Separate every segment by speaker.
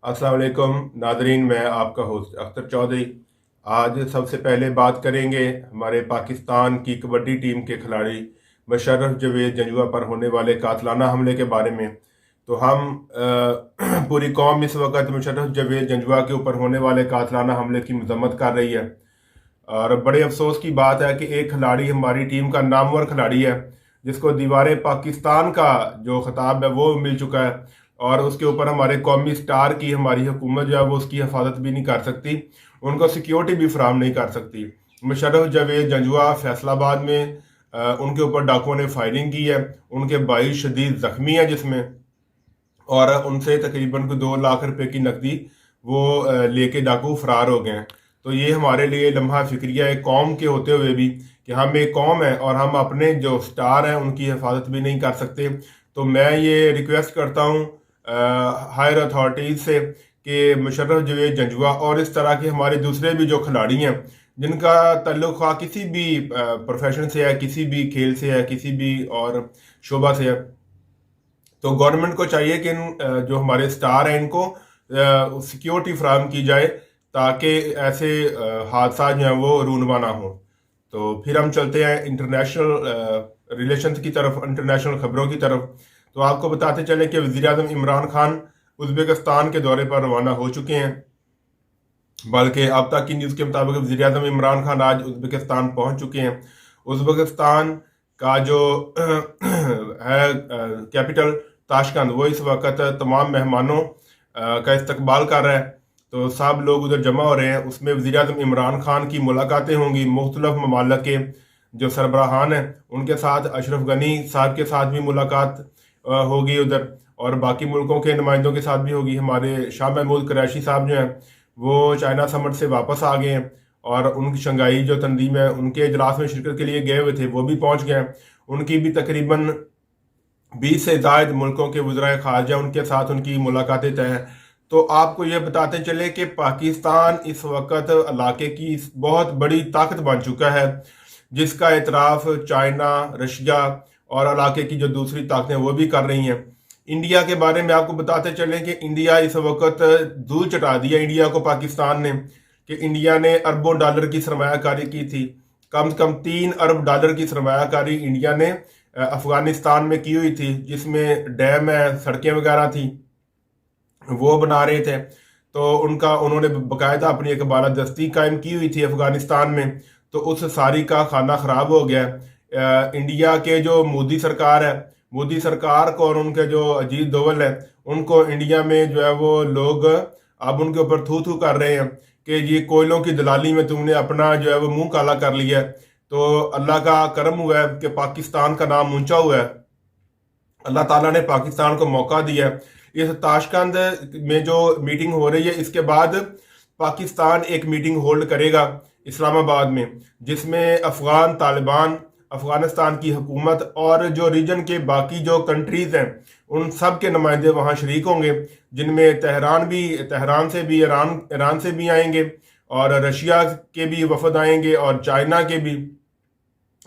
Speaker 1: अस्सलाम वालेकुम नादरीन, मैं आपका होस्ट अख्तर चौधरी। आज सबसे पहले बात करेंगे हमारे पाकिस्तान की कबड्डी टीम के खिलाड़ी मुशर्रफ जवेद जंजुआ पर होने वाले कातलाना हमले के बारे में। तो हम पूरी कौम इस वक्त मुशर्रफ जवेद जंजुआ के ऊपर होने वाले कातलाना हमले की मजम्मत कर रही है। और बड़े अफसोस की बात है कि एक खिलाड़ी हमारी टीम का नामवर खिलाड़ी है जिसको दीवार पाकिस्तान का जो खिताब है वो मिल चुका है, और उसके ऊपर हमारे कौमी स्टार की हमारी हुकूमत जो है वो उसकी हिफाजत भी नहीं कर सकती, उनको सिक्योरिटी भी फराहम नहीं कर सकती। मुशर्रफ जावेद जंजुआ फैसलाबाद में उनके ऊपर डाकुओं ने फायरिंग की है, उनके भाई शदीद जख्मी है जिसमें, और उनसे तकरीबन को 2 लाख रुपए की नकदी वो लेके डाकू फरार हो गए हैं। तो ये हमारे लिए लम्हा फिक्रिया एक कौम के होते हुए भी कि हम एक कौम है और हम अपने जो स्टार हैं उनकी हिफाजत भी नहीं कर सकते। तो मैं ये रिक्वेस्ट करता हूँ हायर अथॉरिटीज़ से कि मुशर्रफ जवेद जंजुआ और इस तरह के हमारे दूसरे भी जो खिलाड़ी हैं जिनका ताल्लुक किसी भी प्रोफेशन से है, किसी भी खेल से है, किसी भी और शोबा से है, तो गवर्नमेंट को चाहिए कि इन जो हमारे स्टार हैं इनको सिक्योरिटी फराहम की जाए ताकि ऐसे हादसा जो हैं वो रूनवा ना हो। तो फिर हम चलते हैं इंटरनेशनल रिलेशंस की तरफ, इंटरनेशनल खबरों की तरफ। तो आपको बताते चलें कि वज़ीर आज़म इमरान खान उज़्बेकिस्तान के दौरे पर रवाना हो चुके हैं। बल्कि अब तक की न्यूज़ के मुताबिक वज़ीर आज़म इमरान खान आज उज़्बेकिस्तान पहुंच चुके हैं। उज़्बेकिस्तान का जो है कैपिटल ताशकंद, वो इस वक्त तमाम मेहमानों का इस्तकबाल कर रहा है। तो सब लोग उधर जमा हो रहे हैं, उसमें वज़ीर आज़म इमरान खान की मुलाकातें होंगी मुख्तलिफ ममालिक के जो सरबराहान हैं उनके साथ। अशरफ गनी साहब के साथ भी मुलाकात होगी उधर, और बाकी मुल्कों के नुमाइंदों के साथ भी होगी। हमारे शाह महमूद कुरैशी साहब जो हैं वो चाइना समिट से वापस आ गए हैं, और उनकी शंघाई जो तंजीम है उनके इजलास में शिरकत के लिए गए हुए थे वो भी पहुंच गए हैं। उनकी भी तकरीबन 20 से ज़ायद मुल्कों के वज़राए ख़ारजा उनके साथ उनकी मुलाकातें तय हैं। तो आपको ये बताते चले कि पाकिस्तान इस वक्त इलाके की बहुत बड़ी ताकत बन चुका है, जिसका एतराफ़ चाइना, रशिया और इलाके की जो दूसरी ताकतें वो भी कर रही हैं। इंडिया के बारे में आपको बताते चलें कि इंडिया इस वक्त धूल चटा दिया इंडिया को पाकिस्तान ने, कि इंडिया ने अरबों डॉलर की सरमायाकारी की थी। कम से कम 3 अरब डॉलर की सरमायाकारी इंडिया ने अफगानिस्तान में की हुई थी, जिसमें डैम है, सड़कें वगैरह थी, वो बना रहे थे। तो उन्होंने बाकायदा अपनी एक बालादस्ती कायम की हुई थी अफगानिस्तान में। तो उस सारी का खाना ख़राब हो गया। इंडिया के जो मोदी सरकार है, मोदी सरकार को और उनके जो अजीत दोवल है उनको इंडिया में जो है वो लोग अब उनके ऊपर थू थू कर रहे हैं कि ये कोयलों की दलाली में तुमने अपना जो है वो मुंह काला कर लिया है। तो अल्लाह का करम हुआ है कि पाकिस्तान का नाम ऊंचा हुआ है, अल्लाह ताला ने पाकिस्तान को मौका दिया है। इस ताशकंद में जो मीटिंग हो रही है इसके बाद पाकिस्तान एक मीटिंग होल्ड करेगा इस्लामाबाद में, जिसमें अफगान तालिबान, अफगानिस्तान की हुकूमत और जो रीजन के बाकी जो कंट्रीज़ हैं उन सब के नुमाइंदे वहाँ शरीक होंगे, जिनमें तेहरान से भी, ईरान से भी आएंगे, और रशिया के भी वफद आएंगे, और चाइना के भी,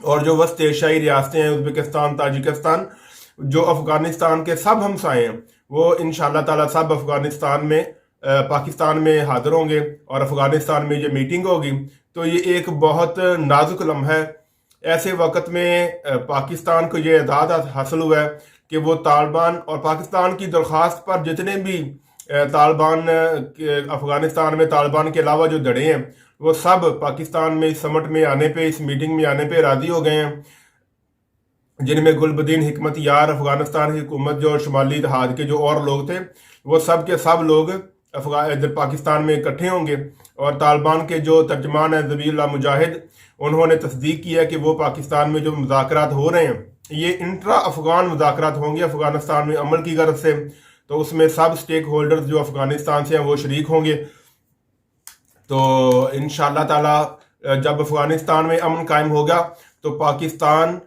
Speaker 1: और जो वस्त एशियाई रियासतें हैं उज़्बेकिस्तान, ताजिकिस्तान, जो अफगानिस्तान के सब हमसाए हैं, वो इंशाअल्लाह ताला सब अफगानिस्तान में पाकिस्तान में हाजिर होंगे और अफगानिस्तान में ये मीटिंग होगी। तो ये एक बहुत नाजुक लम्हा है। ऐसे वक्त में पाकिस्तान को ये एजाज़ हासिल हुआ है कि वो तालिबान और पाकिस्तान की दरख्वास्त पर जितने भी तालिबान अफगानिस्तान में तालिबान के अलावा जो धड़े हैं वो सब पाकिस्तान में इस समिट में आने पे, इस मीटिंग में आने पे राज़ी हो गए हैं, जिनमें गुलबदीन हिकमत यार, अफगानिस्तान की हुकूमत जो शुमाली इत्तेहाद के जो और लोग थे, वो सब के सब लोग इधर पाकिस्तान में इकट्ठे होंगे। और तालिबान के जो तर्जमान हैं ज़बीहुल्लाह मुजाहिद, उन्होंने तस्दीक की है कि वो पाकिस्तान में जो मुज़ाकरात हो रहे हैं ये इंट्रा अफगान मुज़ाकरात होंगे अफगानिस्तान में अमल की गर्ज से। तो उसमें सब स्टेक होल्डर्स जो अफगानिस्तान से हैं वो शरीक होंगे। तो इंशाअल्लाह ताला जब अफगानिस्तान में अमन कायम होगा तो पाकिस्तान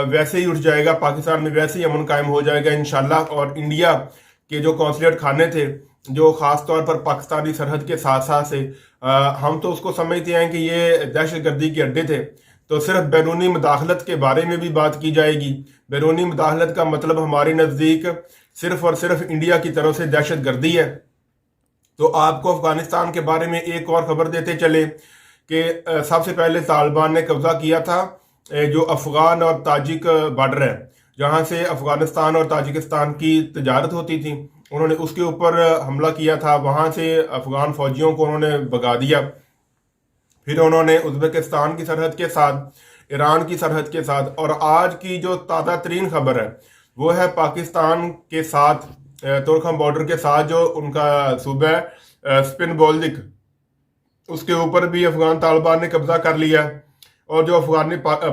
Speaker 1: वैसे ही उठ जाएगा, पाकिस्तान में वैसे ही अमन कायम हो जाएगा इंशाअल्लाह। और इंडिया के जो कौंसलेट खाने थे जो ख़ास तौर पर पाकिस्तानी सरहद के साथ साथ से हम तो उसको समझते हैं कि ये दहशत गर्दी के अड्डे थे, तो सिर्फ बैरूनी मुदाखलत के बारे में भी बात की जाएगी। बैरूनी मुदाखलत का मतलब हमारे नज़दीक सिर्फ और सिर्फ इंडिया की तरफ से दहशत गर्दी है। تو آپ کو افغانستان کے بارے میں ایک اور خبر دیتے چلے کہ سب سے پہلے طالبان نے قبضہ کیا تھا جو افغان اور تاجک بارڈر ہے، جہاں سے افغانستان اور تاجکستان کی تجارت ہوتی تھی، انہوں نے اس کے اوپر حملہ کیا تھا، وہاں سے افغان فوجیوں کو انہوں نے بھگا دیا۔ پھر انہوں نے ازبکستان کی سرحد کے ساتھ، ایران کی سرحد کے ساتھ، اور آج کی جو تازہ ترین خبر ہے وہ ہے پاکستان کے ساتھ تورکھم بارڈر کے ساتھ جو ان کا صوبہ ہے سپن بولدک، اس کے اوپر بھی افغان طالبان نے قبضہ کر لیا، اور جو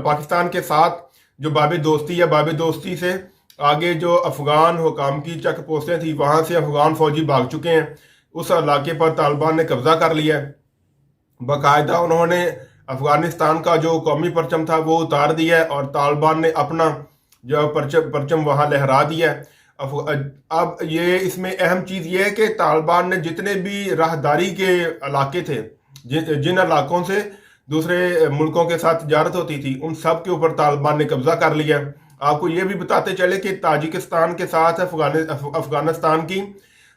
Speaker 1: پاکستان کے ساتھ جو باب دوستی ہے، باب دوستی سے آگے جو افغان حکام کی چیک پوسٹیں تھیں، وہاں سے افغان فوجی بھاگ چکے ہیں، اس علاقے پر طالبان نے قبضہ کر لیا ہے۔ باقاعدہ انہوں نے افغانستان کا جو قومی پرچم تھا وہ اتار دیا ہے، اور طالبان نے اپنا جو پرچم وہاں لہرا دیا ہے۔ اب یہ اس میں اہم چیز یہ ہے کہ طالبان نے جتنے بھی راہداری کے علاقے تھے، جن علاقوں سے دوسرے ملکوں کے ساتھ تجارت ہوتی تھی، ان سب کے اوپر طالبان نے قبضہ کر لیا۔ آپ کو یہ بھی بتاتے چلے کہ تاجکستان کے ساتھ افغانستان کی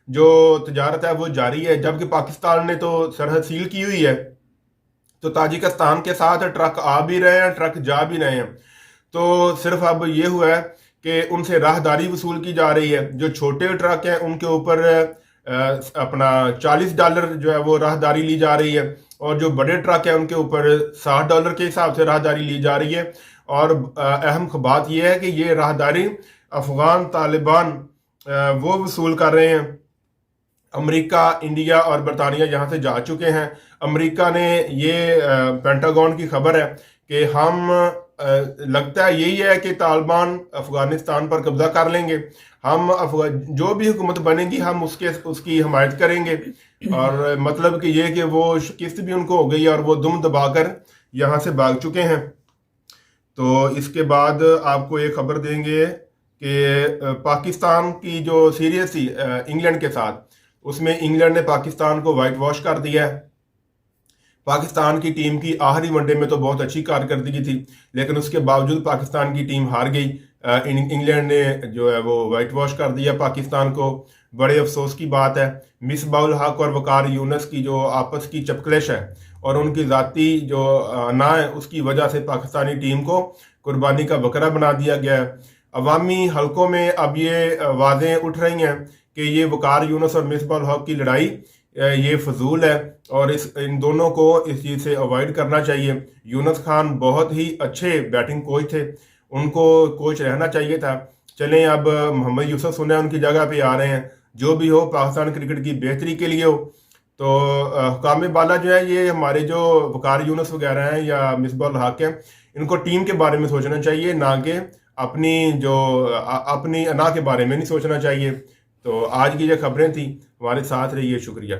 Speaker 1: جو تجارت ہے وہ جاری ہے، جبکہ پاکستان نے تو سرحد سیل کی ہوئی ہے، تو تاجکستان کے ساتھ ٹرک آ بھی رہے ہیں، ٹرک جا بھی رہے ہیں۔ تو صرف اب یہ ہوا ہے کہ ان سے راہداری وصول کی جا رہی ہے۔ جو چھوٹے ٹرک ہیں ان کے اوپر اپنا $40 جو ہے وہ راہداری لی جا رہی ہے، اور جو بڑے ٹرک ہیں ان کے اوپر $60 کے حساب سے راہداری لی جا رہی ہے۔ اور اہم بات یہ ہے کہ یہ راہداری افغان طالبان وہ وصول کر رہے ہیں۔ امریکہ، انڈیا اور برطانیہ یہاں سے جا چکے ہیں۔ امریکہ نے یہ پینٹاگون کی خبر ہے کہ ہم لگتا ہے یہی ہے کہ طالبان افغانستان پر قبضہ کر لیں گے، ہم جو بھی حکومت بنے گی ہم اس کی حمایت کریں گے، اور مطلب کہ یہ کہ وہ شکست بھی ان کو ہو گئی اور وہ دم دبا کر یہاں سے بھاگ چکے ہیں۔ تو اس کے بعد آپ کو ایک خبر دیں گے کہ پاکستان کی جو سیریز تھی انگلینڈ کے ساتھ، اس میں انگلینڈ نے پاکستان کو وائٹ واش کر دیا ہے۔ پاکستان کی ٹیم کی آخری ون ڈے میں تو بہت اچھی کارکردگی تھی، لیکن اس کے باوجود پاکستان کی ٹیم ہار گئی۔ انگلینڈ نے جو ہے وہ وائٹ واش کر دیا پاکستان کو۔ بڑے افسوس کی بات ہے، مصباح الحق اور وقار یونس کی جو آپس کی چپکلش ہے اور ان کی ذاتی جو انا ہے، اس کی وجہ سے پاکستانی ٹیم کو قربانی کا بکرا بنا دیا گیا ہے۔ عوامی حلقوں میں اب یہ آوازیں اٹھ رہی ہیں کہ یہ وقار یونس اور مصباح الحق کی لڑائی یہ فضول ہے، اور ان دونوں کو اس چیز سے اوائڈ کرنا چاہیے۔ یونس خان بہت ہی اچھے بیٹنگ کوچ تھے، ان کو کوچ رہنا چاہیے تھا۔ چلیں اب محمد یوسف سنیں ان کی جگہ پہ آ رہے ہیں، جو بھی ہو پاکستان کرکٹ کی بہتری کے لیے ہو۔ تو حکام بالا جو ہے یہ ہمارے جو وقار یونس وغیرہ ہیں یا مصباح الحق ہیں، ان کو ٹیم کے بارے میں سوچنا چاہیے، نہ کہ اپنی انا کے بارے میں نہیں سوچنا چاہیے۔ تو آج کی جو خبریں تھیں، ہمارے ساتھ رہیے، شکریہ۔